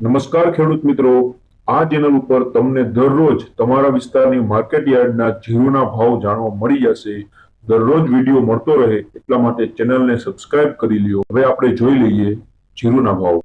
નમસ્કાર ખેડૂત મિત્રો, આ ચેનલ ઉપર તમને દરરોજ તમારા વિસ્તારની માર્કેટ યાર્ડના જીરુના ભાવ જાણવા મળી જશે। દરરોજ વિડીયો મળતો રહે એટલા માટે ચેનલને સબસ્ક્રાઇબ કરી લ્યો। હવે આપણે જોઈ લઈએ જીરુના ભાવ।